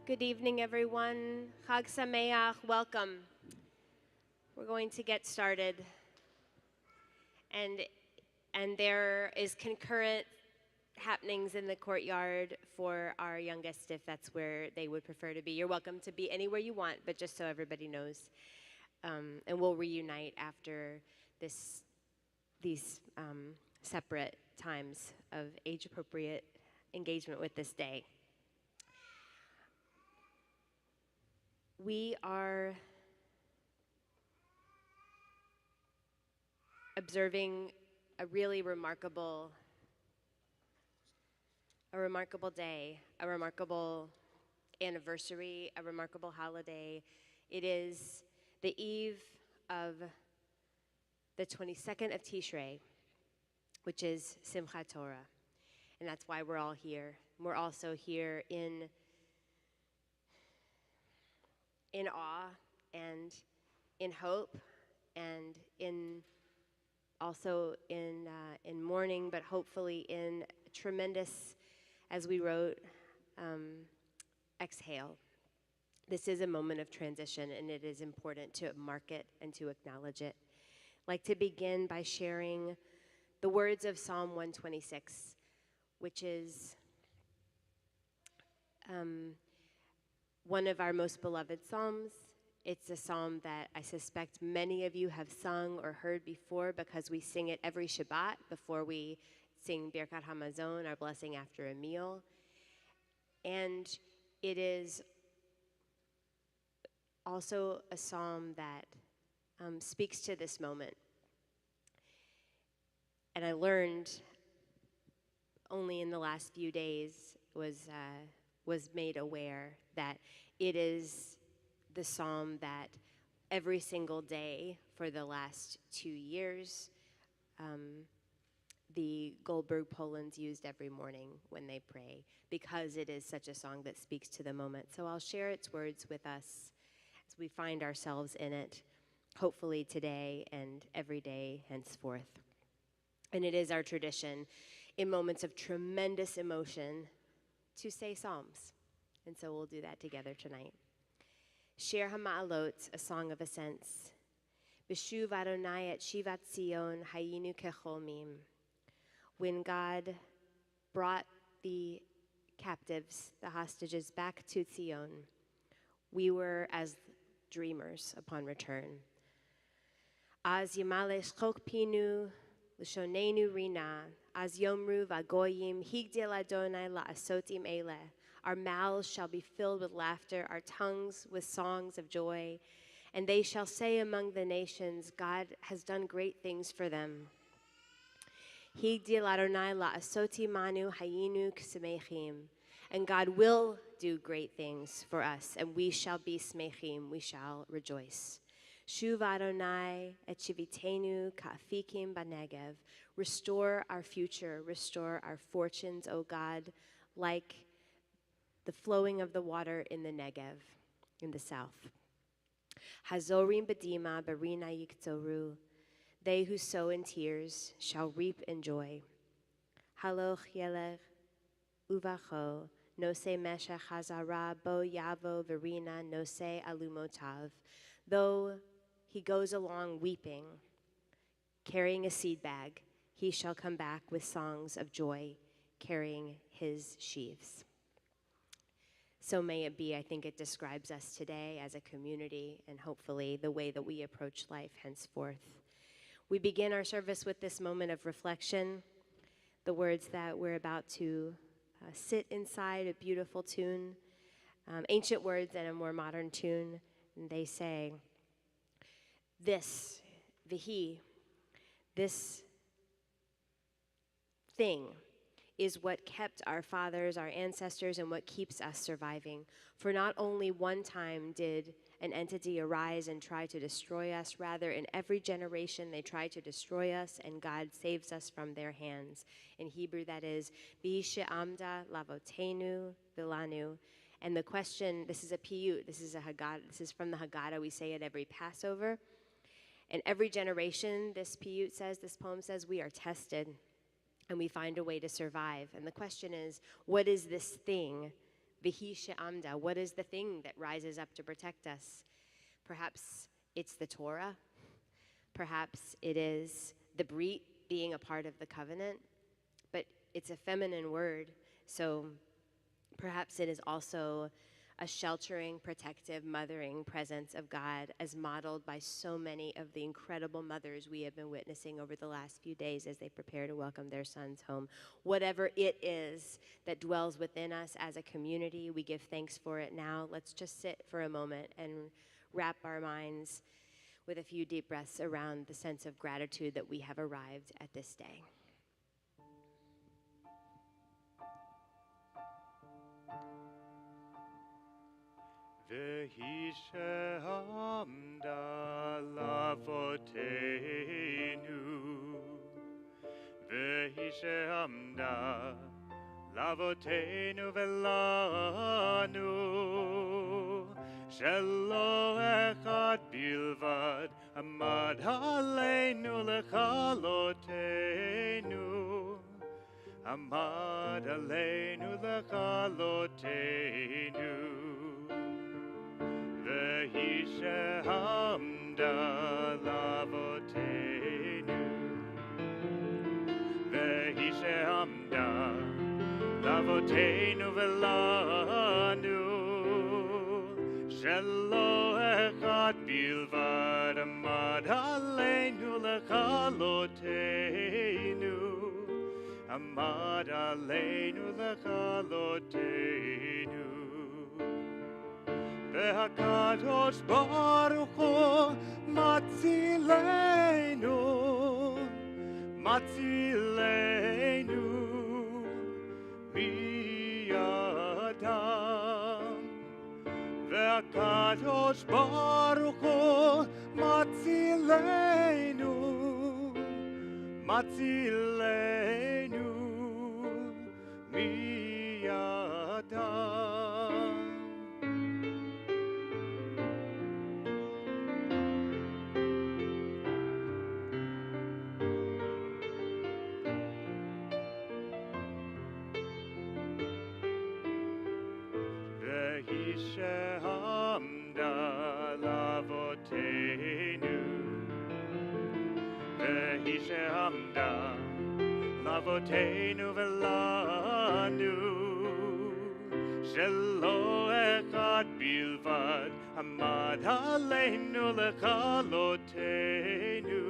Good evening, everyone. Chag Sameach, welcome. We're going to get started. And there is concurrent happenings in the courtyard for our youngest, if that's where they would prefer to be. You're welcome to be anywhere you want, but just so everybody knows. And we'll reunite after these separate times of age-appropriate engagement with this day. We are observing a really remarkable day, a remarkable anniversary, a remarkable holiday. It is the eve of the 22nd of Tishrei, which is Simchat Torah. And that's why we're all here. We're also here in awe and in hope and also in mourning, but hopefully in tremendous, as we wrote, exhale. This is a moment of transition, and it is important to mark it and to acknowledge it. I'd like to begin by sharing the words of Psalm 126, which is one of our most beloved psalms. It's a psalm that I suspect many of you have sung or heard before because we sing it every Shabbat before we sing Birkat Hamazon, our blessing after a meal. And it is also a psalm that speaks to this moment. And I learned only in the last few days was made aware that it is the psalm that every single day for the last 2 years, the Goldberg Polans used every morning when they pray, because it is such a song that speaks to the moment. So I'll share its words with us as we find ourselves in it, hopefully today and every day henceforth. And it is our tradition in moments of tremendous emotion to say psalms. And so we'll do that together tonight. Shir HaMa'alot, a song of ascents. B'shuv Adonai et Shivat Zion hayinu kecholmim. When God brought the captives, the hostages, back to Zion, we were as dreamers upon return. Az yimale shchok pinu l'shonenu rina, az yomru v'agoyim higdil Adonai la'asotim eleh. Our mouths shall be filled with laughter, our tongues with songs of joy. And they shall say among the nations, God has done great things for them. Higdil Adonai la'asoti manu hayinu k'semechim. And God will do great things for us, and we shall be smechim, we shall rejoice. Shuv Adonai et shivitenu ka'afikim b'negev. Restore our future, restore our fortunes, O God, like the flowing of the water in the Negev, in the south. Hazorim bedima berina yiktoru. They who sow in tears shall reap in joy. Haloch yelech uvacho, nose meshech hazara bo yavo verina nose alumotav. Though he goes along weeping, carrying a seed bag, he shall come back with songs of joy, carrying his sheaves. So may it be. I think it describes us today as a community and hopefully the way that we approach life henceforth. We begin our service with this moment of reflection, the words that we're about to sit inside, a beautiful tune, ancient words and a more modern tune. And they say, this, vihi, this thing is what kept our fathers, our ancestors, and what keeps us surviving. For not only one time did an entity arise and try to destroy us, rather in every generation they try to destroy us, and God saves us from their hands. In Hebrew that is, Bi she'amda lavotenu vilanu. And the question, this is a piyut, this is a Haggadah, this is from the Haggadah, we say it every Passover. And every generation, this piyut says, this poem says, we are tested and we find a way to survive. And the question is, what is this thing Vihi she'amda, what is the thing that rises up to protect us? Perhaps it's the Torah. Perhaps it is the Brit being a part of the covenant. But it's a feminine word, so perhaps it is also a sheltering, protective, mothering presence of God as modeled by so many of the incredible mothers we have been witnessing over the last few days as they prepare to welcome their sons home. Whatever it is that dwells within us as a community, we give thanks for it now. Let's just sit for a moment and wrap our minds with a few deep breaths around the sense of gratitude that we have arrived at this day. Vehi she'amda lavotenu, Vehi she'amda lavotenu velanu, shelo echad bilvad amad aleinu lechalotenu, amad aleinu lechalotenu. Vehi she'amda lavotenu, Vehi she'amda lavotenu velanu, shelo echad bilvad amad aleinu lechalotenu, amad aleinu lechalotenu. Ve'hakadosh Baruch Hu matzilenu, matzilenu miyadam. Ve'hakadosh Baruch Hu matzilenu, matzilenu miyadam. Vehi she'amda lavotenu, Vehi she'amda lavotenu velanu, shelo echad bilvad amad aleinu lechalotenu,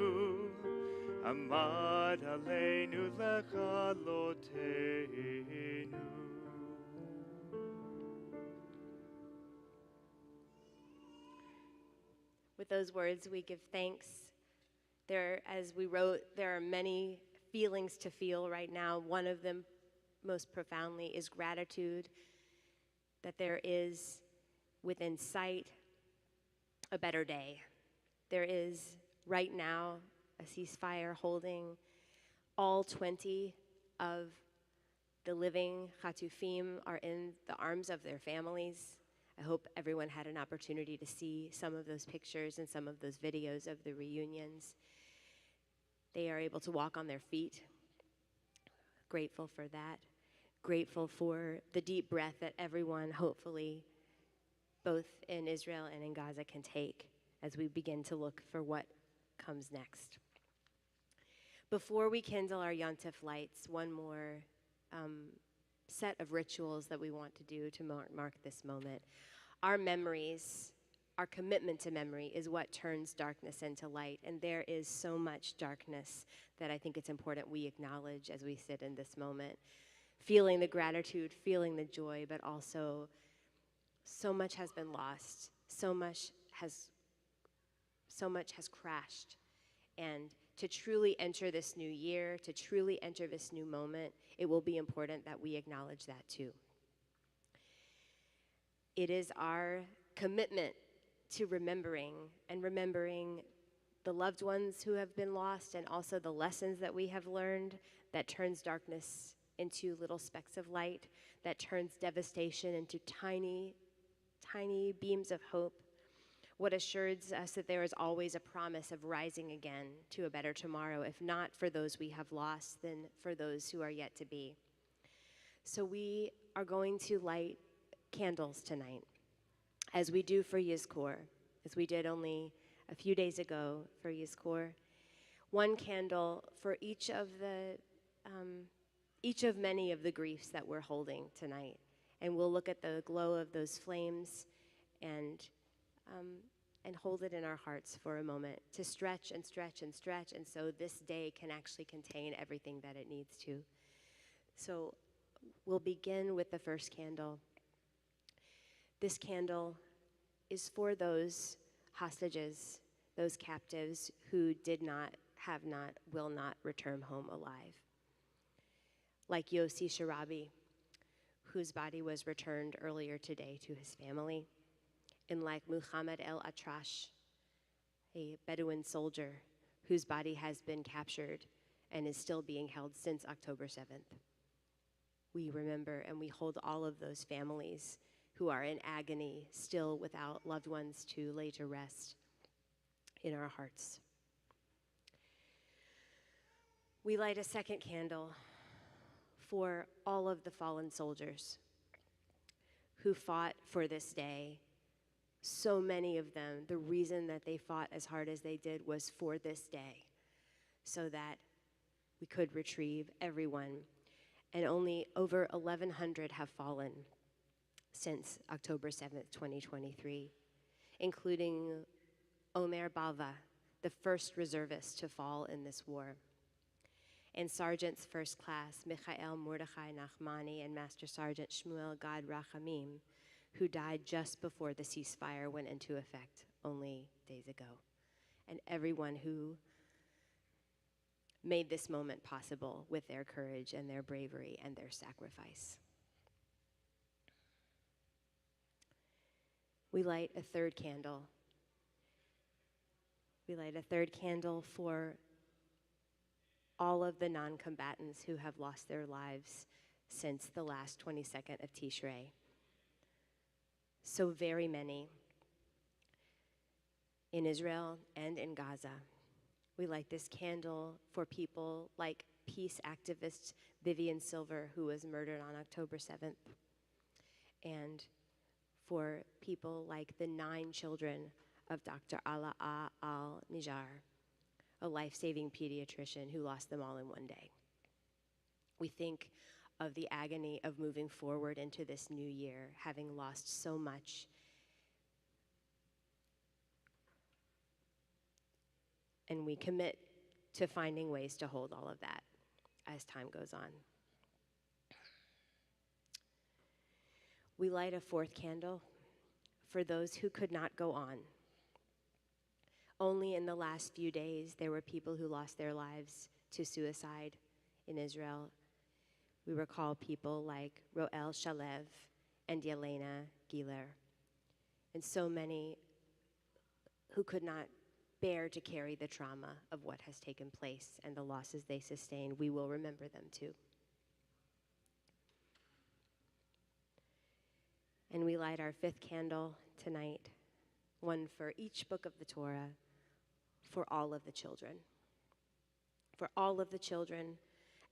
amad aleinu lechalotenu. With those words, we give thanks. As we wrote, there are many feelings to feel right now. One of them, most profoundly, is gratitude that there is within sight a better day. There is right now a ceasefire holding all 20 of the living Chatufim are in the arms of their families. I hope everyone had an opportunity to see some of those pictures and some of those videos of the reunions. They are able to walk on their feet. Grateful for that. Grateful for the deep breath that everyone, hopefully, both in Israel and in Gaza, can take as we begin to look for what comes next. Before we kindle our Yontif lights, one more set of rituals that we want to do to mark this moment. Our memories, our commitment to memory is what turns darkness into light, and there is so much darkness that I think it's important we acknowledge as we sit in this moment. Feeling the gratitude, feeling the joy, but also so much has been lost, so much has crashed. And to truly enter this new year, to truly enter this new moment, it will be important that we acknowledge that too. It is our commitment to remembering the loved ones who have been lost and also the lessons that we have learned that turns darkness into little specks of light, that turns devastation into tiny, tiny beams of hope. What assures us that there is always a promise of rising again to a better tomorrow, if not for those we have lost, then for those who are yet to be. So we are going to light candles tonight, as we do for Yizkor, as we did only a few days ago for Yizkor. One candle for each of many of the griefs that we're holding tonight. And we'll look at the glow of those flames and hold it in our hearts for a moment to stretch and stretch and stretch, and so this day can actually contain everything that it needs to. So we'll begin with the first candle. This candle is for those hostages, those captives who did not, have not, will not return home alive. Like Yossi Sharabi, whose body was returned earlier today to his family, and like Muhammad el-Atrash, a Bedouin soldier whose body has been captured and is still being held since October 7th. We remember and we hold all of those families who are in agony, still without loved ones to lay to rest, in our hearts. We light a second candle for all of the fallen soldiers who fought for this day. So many of them, the reason that they fought as hard as they did was for this day, so that we could retrieve everyone. And only over 1,100 have fallen since October 7th, 2023, including Omer Balva, the first reservist to fall in this war, and Sergeants First Class Michael Mordechai Nachmani and Master Sergeant Shmuel Gad Rachamim, who died just before the ceasefire went into effect only days ago, and everyone who made this moment possible with their courage and their bravery and their sacrifice. We light a third candle. We light a third candle for all of the non-combatants who have lost their lives since the last 22nd of Tishrei. So very many in Israel and in Gaza. We light this candle for people like peace activist Vivian Silver, who was murdered on October 7th, and for people like the 9 children of Dr. Alaa al-Nijar, a life-saving pediatrician who lost them all in one day. We think of the agony of moving forward into this new year, having lost so much. And we commit to finding ways to hold all of that as time goes on. We light a fourth candle for those who could not go on. Only in the last few days, there were people who lost their lives to suicide in Israel. We recall people like Roel Shalev and Yelena Giler, and so many who could not bear to carry the trauma of what has taken place and the losses they sustained. We will remember them too. And we light our fifth candle tonight, one for each book of the Torah, for all of the children. For all of the children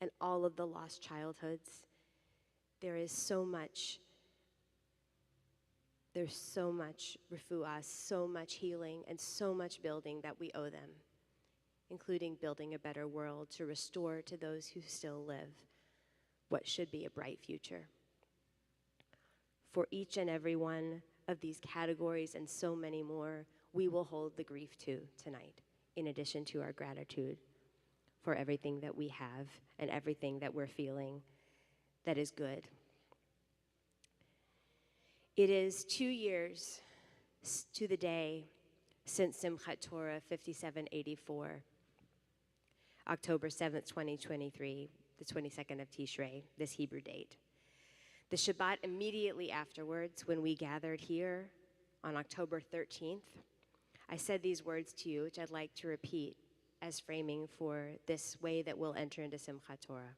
and all of the lost childhoods. There's so much refuah, so much healing, and so much building that we owe them, including building a better world to restore to those who still live what should be a bright future. For each and every one of these categories and so many more, we will hold the grief to tonight, in addition to our gratitude for everything that we have and everything that we're feeling that is good. It is 2 years to the day since Simchat Torah 5784, October 7th, 2023, the 22nd of Tishrei, this Hebrew date. The Shabbat immediately afterwards, when we gathered here on October 13th, I said these words to you, which I'd like to repeat as framing for this way that we'll enter into Simchat Torah.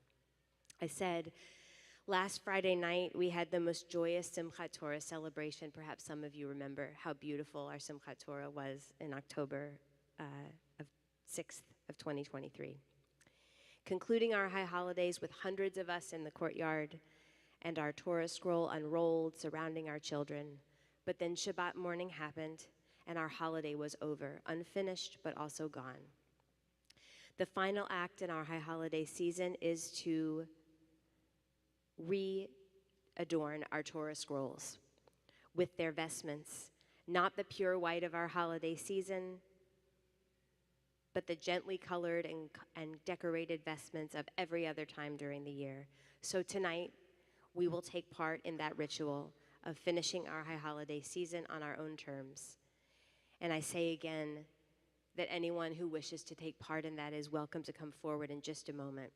I said, last Friday night, we had the most joyous Simchat Torah celebration. Perhaps some of you remember how beautiful our Simchat Torah was in October 6th of 2023. Concluding our high holidays with hundreds of us in the courtyard and our Torah scroll unrolled surrounding our children. But then Shabbat morning happened, and our holiday was over, unfinished but also gone. The final act in our high holiday season is to re-adorn our Torah scrolls with their vestments, not the pure white of our holiday season, but the gently colored and decorated vestments of every other time during the year. So tonight, we will take part in that ritual of finishing our high holiday season on our own terms. And I say again that anyone who wishes to take part in that is welcome to come forward in just a moment.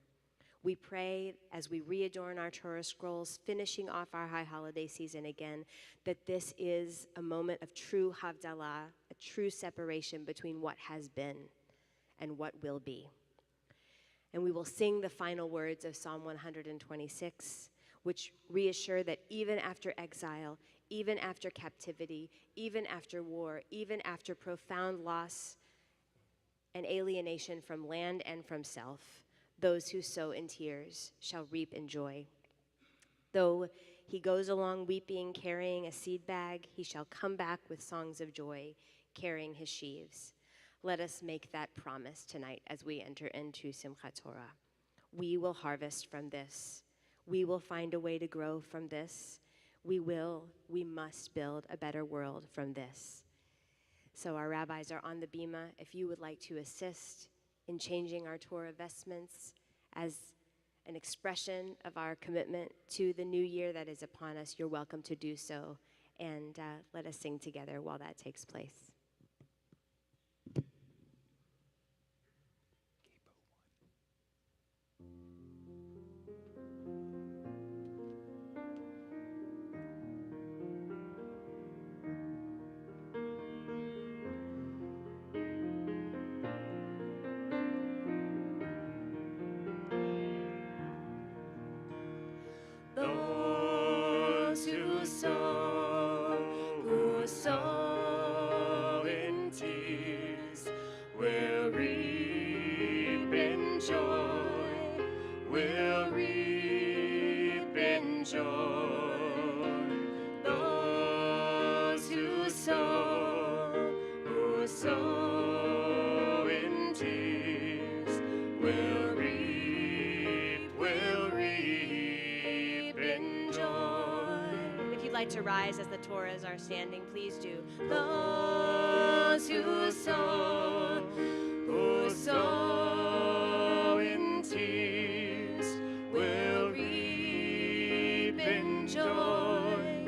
We pray as we readorn our Torah scrolls, finishing off our high holiday season again, that this is a moment of true havdalah, a true separation between what has been and what will be. And we will sing the final words of Psalm 126, which reassure that even after exile, even after captivity, even after war, even after profound loss and alienation from land and from self, those who sow in tears shall reap in joy. Though he goes along weeping, carrying a seed bag, he shall come back with songs of joy, carrying his sheaves. Let us make that promise tonight as we enter into Simchat Torah. We will harvest from this. We will find a way to grow from this. We must build a better world from this. So our rabbis are on the bima. If you would like to assist in changing our Torah vestments as an expression of our commitment to the new year that is upon us, you're welcome to do so. And let us sing together while that takes place. Those who sow in tears will reap in joy, will reap in joy. Those who sow in tears will reap in joy. If you'd like to rise as the Torahs are standing, please do. Those who sow in tears will reap in joy,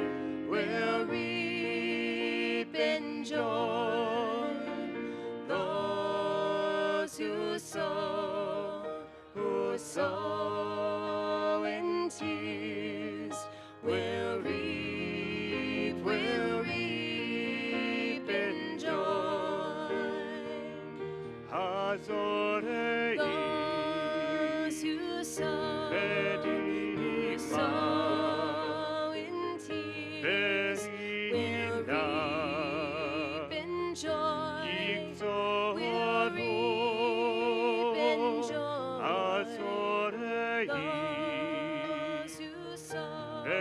will reap in joy. Those who sow in tears will reap in joy. Hazorei. Those who sow in tears will reap in joy, will reap in joy. Hazorei. Those who sow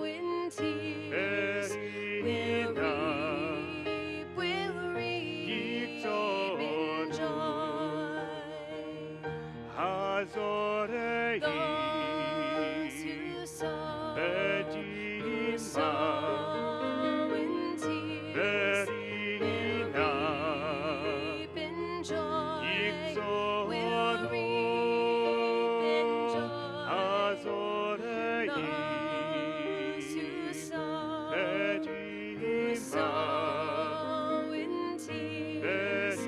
in tears will reap in joy. Hazorei. Those who sow in tears will reap in joy, will reap in joy. Hazorei. Those who sow in tears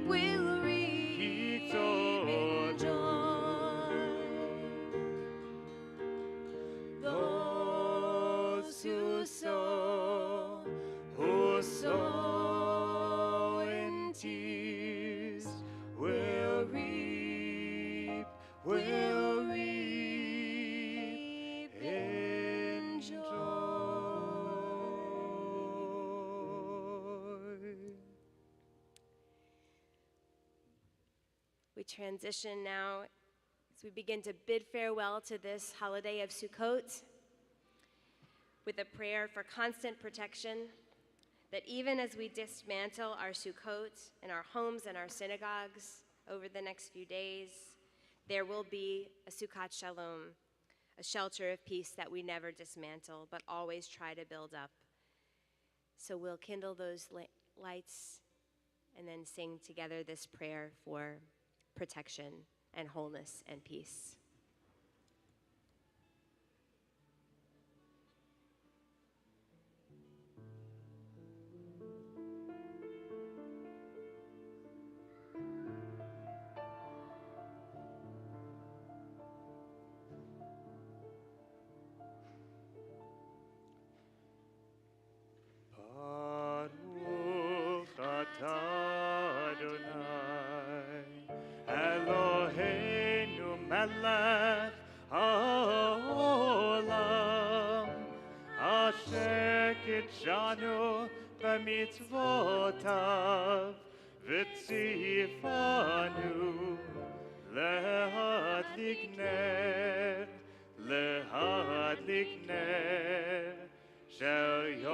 will reap in joy. Those who sow transition now, as we begin to bid farewell to this holiday of Sukkot, with a prayer for constant protection, that even as we dismantle our Sukkot in our homes and our synagogues over the next few days, there will be a Sukkot Shalom, a shelter of peace that we never dismantle, but always try to build up. So we'll kindle those lights and then sing together this prayer for protection and wholeness and peace. מלך העולם, אשר קידשנו במצוותיו, וציוונו להדליק נר של יום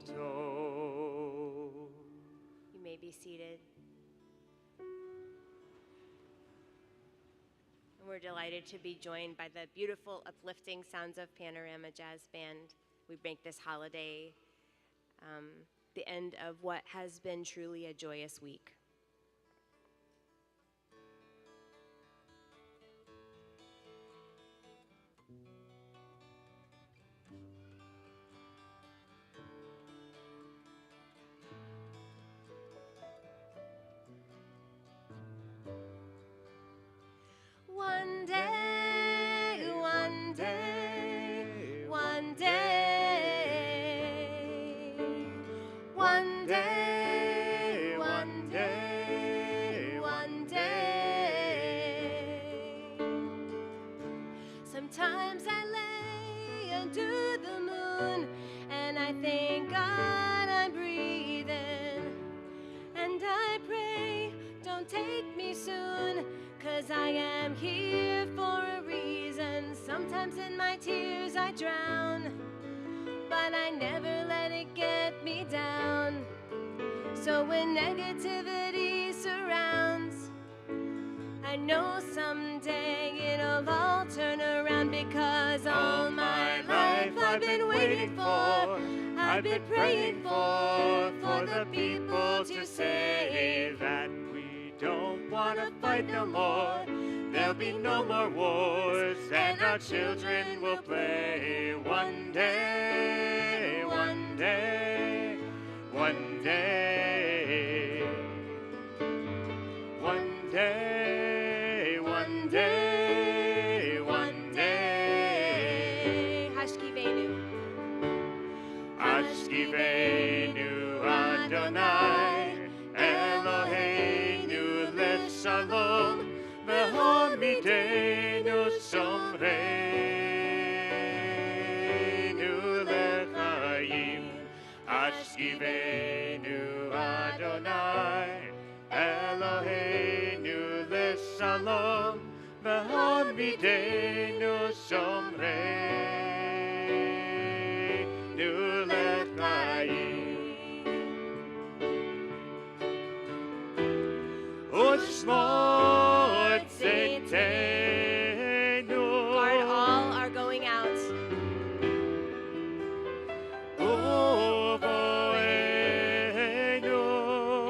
טוב. You may be seated. We're delighted to be joined by the beautiful, uplifting sounds of Panorama Jazz Band. We make this holiday the end of what has been truly a joyous week. One day, one day, one day, one day, one day, one day. Sometimes I lay under the moon and I thank God I'm breathing, and I pray, don't take me soon, 'cause I am here for a reason. Sometimes in my tears I drown, but I never let it get me down. So when negativity surrounds, I know someday it'll all turn around, because all my life I've been waiting for, I've been praying for the people to say that don't wanna fight no more. There'll be no more wars, and our children will play. One day, one day, one day, one day, one day, one day. Hashkivenu, Hashkivenu Adonai Eloheinu Shalom, v'hamidenu shomreinu l'chaim. Ashkivenu Adonai, Eloheinu l'shalom, v'hamidenu shomreinu l'chaim. Ushmot zetenu. Guard all are going out. Uvoenu.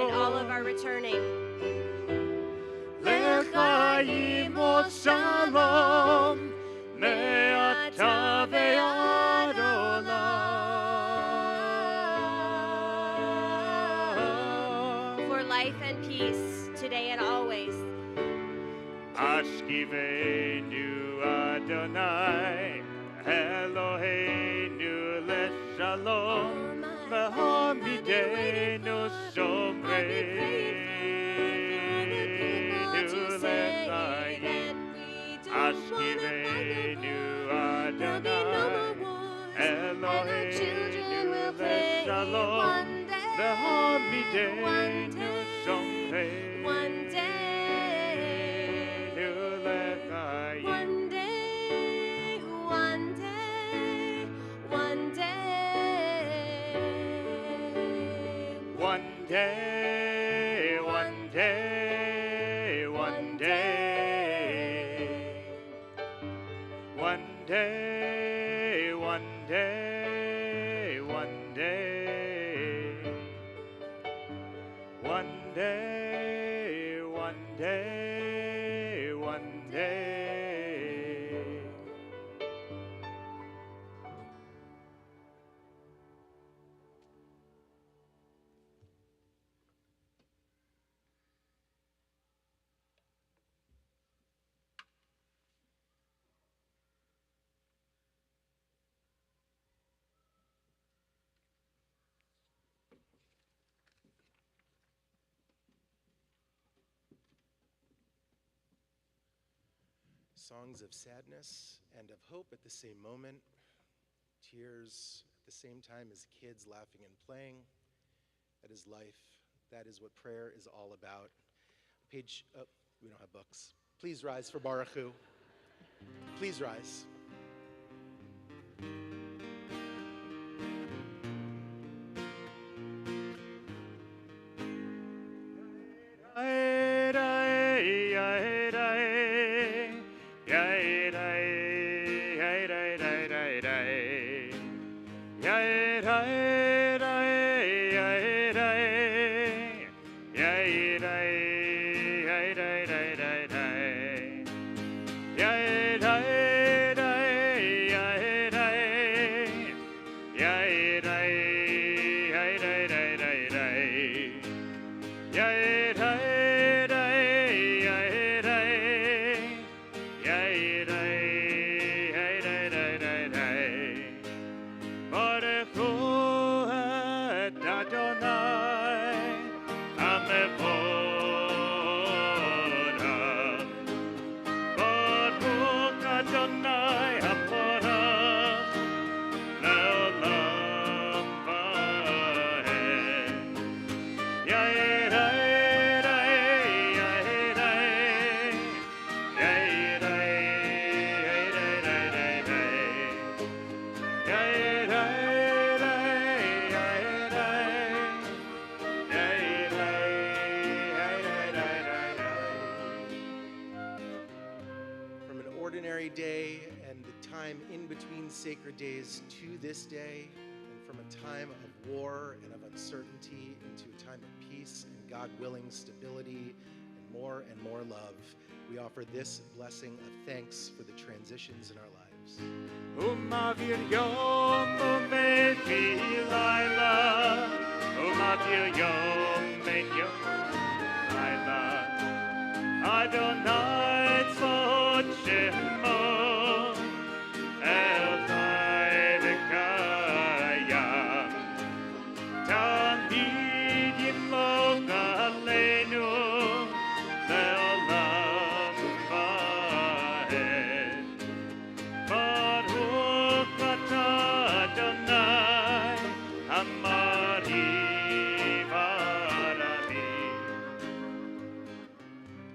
And all of our returning. L'chaim u'shalom, me'ata ve'ad olam. For life and peace, today and always. Ashkivenu Adonai, Eloheinu l'shalom, v'hamidenu shomreinu l'chaim. Ashkivenu Adonai, Eloheinu l'shalom, v'hamidenu shomreinu One day, one day, one day, one day, One day, one day, one day, one day, one day, one day, one day, one day, one day. Songs of sadness and of hope at the same moment, tears at the same time as kids laughing and playing. That is life. That is what prayer is all about. Page, oh, we don't have books. Please rise for Baruch Hu. Please rise. Day and the time in between sacred days to this day, and from a time of war and of uncertainty into a time of peace and, God willing, stability and more love, we offer this blessing of thanks for the transitions in our lives. Umavir yom umevi laila, umavir yom ben yom laila, Adonai tzvot shemo.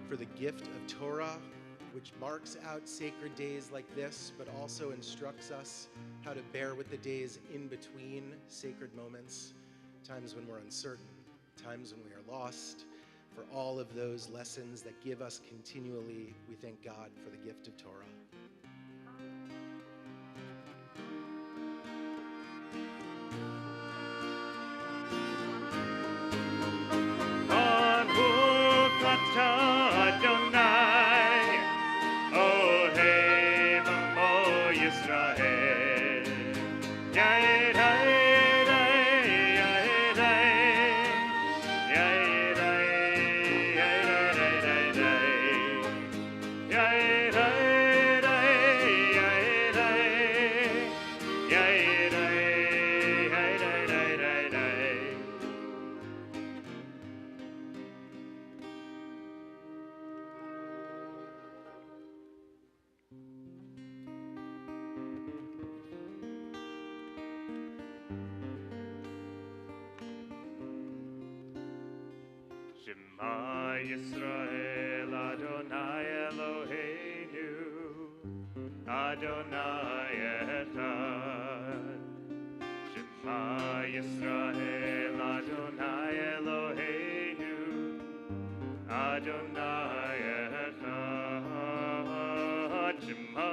For the gift of Torah, which marks out sacred days like this, but also instructs us how to bear with the days in between sacred moments, times when we're uncertain, times when we are lost. For all of those lessons that give us continually, we thank God for the gift of Torah. Shema Yisrael, Adonai Eloheinu, Adonai Echad. Shema Yisrael, Adonai Eloheinu, Adonai Echad. Shema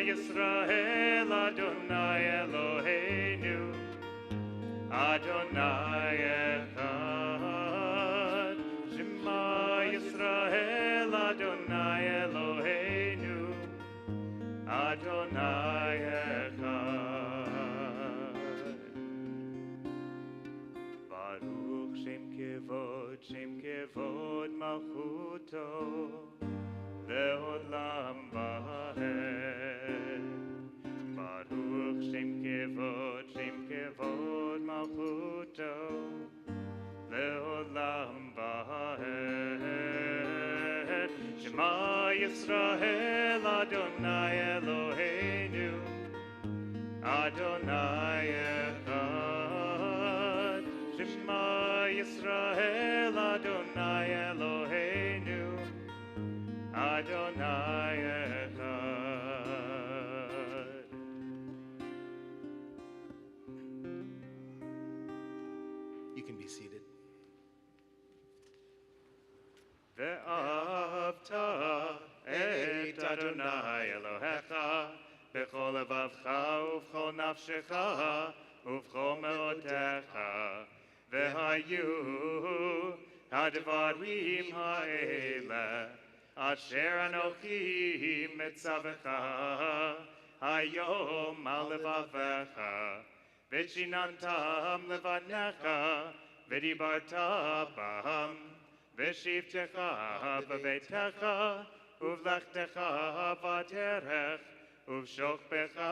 Yisrael, Adonai Eloheinu, Adonai Echad. Shema Yisrael, Adonai Eloheinu, Adonai Echad. Baruch Shem Kevod Malchuto, Le'olam Vahed. Baruch Shem Kevod Malchuto, Le'olam Vahed. Shema Yisrael, Adonai Eloheinu, Adonai Echad. Shema Yisrael, Adonai Eloheinu, Adonai Echad. You can be seated. Ve'avta et Adonai Elohecha b'chol levavcha u'v'chol nafshecha u'v'chol me'otecha ve'hayu hadvarim ha'ele asher anochi mitzavecha hayom al levavecha v'shinantam levanecha v'dibarta bam v'shivtecha b'beitecha uv'lechtecha b'derech uv'shokbecha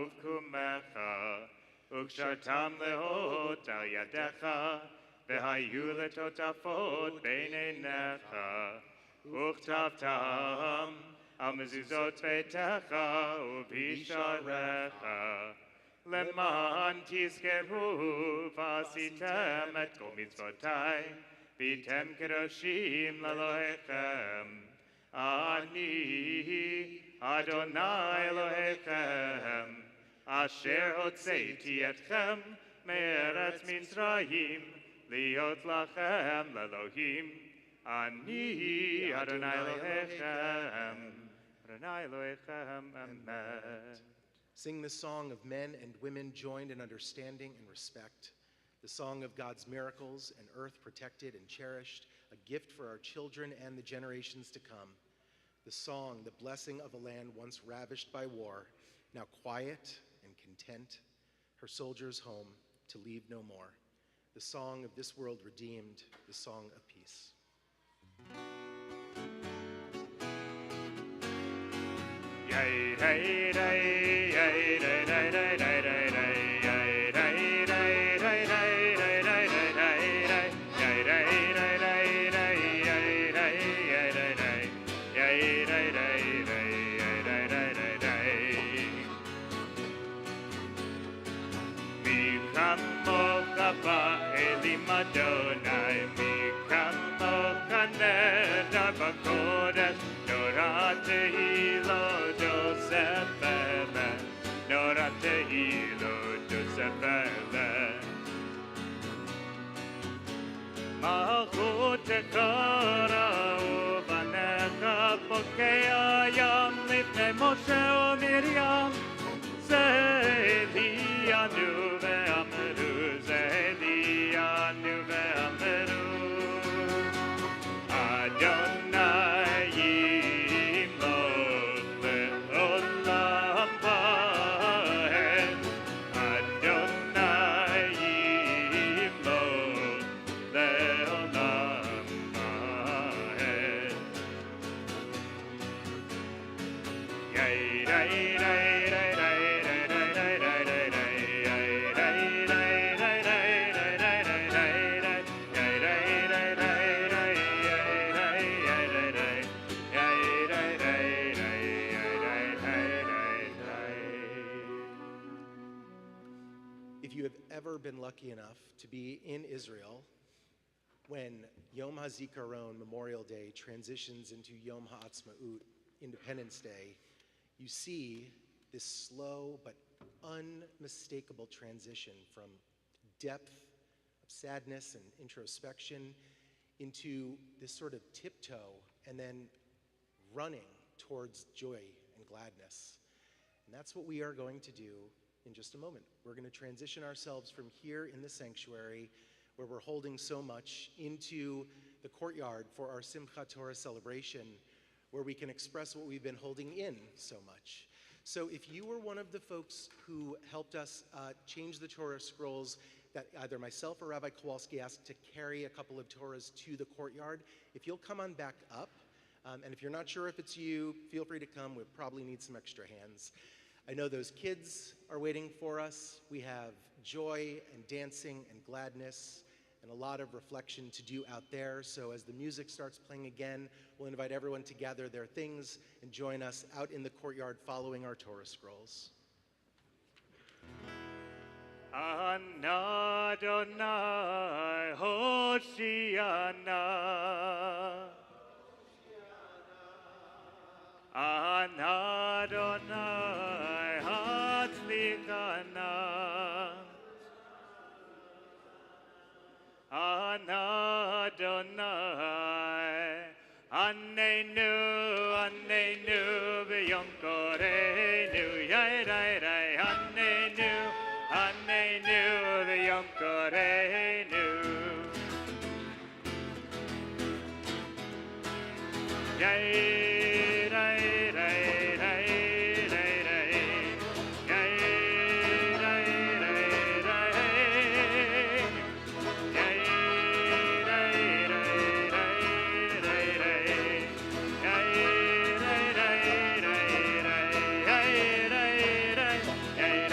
uv'kumecha uv'kshartam lehot al yadecha v'hayu letotafot b'neinecha uchtavtam al mezuzot beitecha uv'isharecha leman tizkeru v'asitem et kol mitzvotai Vitem kedoshim l'Elohechem, Ani Adonai Elohechem, Asher hotzeiti etchem me'eretz Mitzrayim, liot lachem l'Elohim, Ani Adonai Elohechem, Adonai Elohechem, Amen. Sing the song of men and women joined in understanding and respect, the song of God's miracles, an earth protected and cherished, a gift for our children and the generations to come. The song, the blessing of a land once ravished by war, now quiet and content, her soldiers home to leave no more. The song of this world redeemed, the song of peace. Yay, hey, hey, hey, hey, hey, hey, hey, hey, hey. Adonai mikamo kaneda bakodesh norate hilo Joseph norate hilo Joseph malchut tekara uvanecha pokea yam lifnei Moshe u'Miriam ze'elianu ve'amru ze'elianu ve'amru Adonai yimloch le'olam vaed Adonai yimloch le'olam vaed Yay, yay, yay, yay, yay. If you have ever been lucky enough to be in Israel, when Yom HaZikaron, Memorial Day, transitions into Yom HaAtzmaut, Independence Day, you see this slow but unmistakable transition from depth of sadness and introspection into this sort of tiptoe and then running towards joy and gladness. And that's what we are going to do in just a moment. We're going to transition ourselves from here in the sanctuary, where we're holding so much, into the courtyard for our Simchat Torah celebration, where we can express what we've been holding in so much. So if you were one of the folks who helped us change the Torah scrolls, that either myself or Rabbi Kowalski asked to carry a couple of Torahs to the courtyard, if you'll come on back up, and if you're not sure if it's you, feel free to come. We'll probably need some extra hands. I know those kids are waiting for us. We have joy and dancing and gladness and a lot of reflection to do out there. So as the music starts playing again, we'll invite everyone to gather their things and join us out in the courtyard following our Torah scrolls. Anna Adonai Hoshiana. Anna Adonai Hatzlikana. Anna Adonai Anenu Anenu B'Yom Koreinu Yai Rai Rai Anenu Anenu B'Yom Koreinu Yai Rai Rai Rai Rai Rai Yai Rai Rai Rai Yai Rai Rai Rai Rai Rai Yai Rai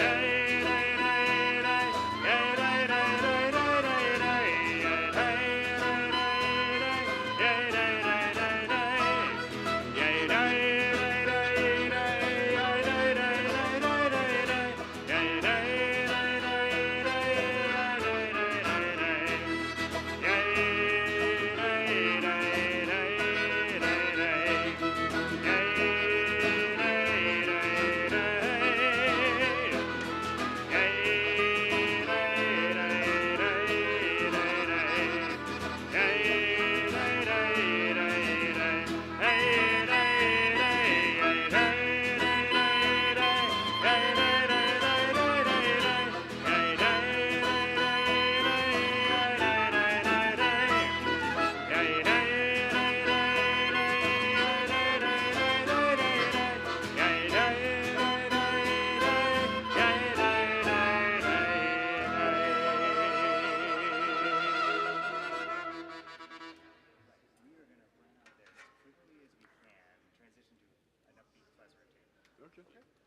Rai Rai Rai Yai Rai Rai Yai Rai Rai Rai Yai Rai Rai Rai Rai Yai Rai Rai Okay.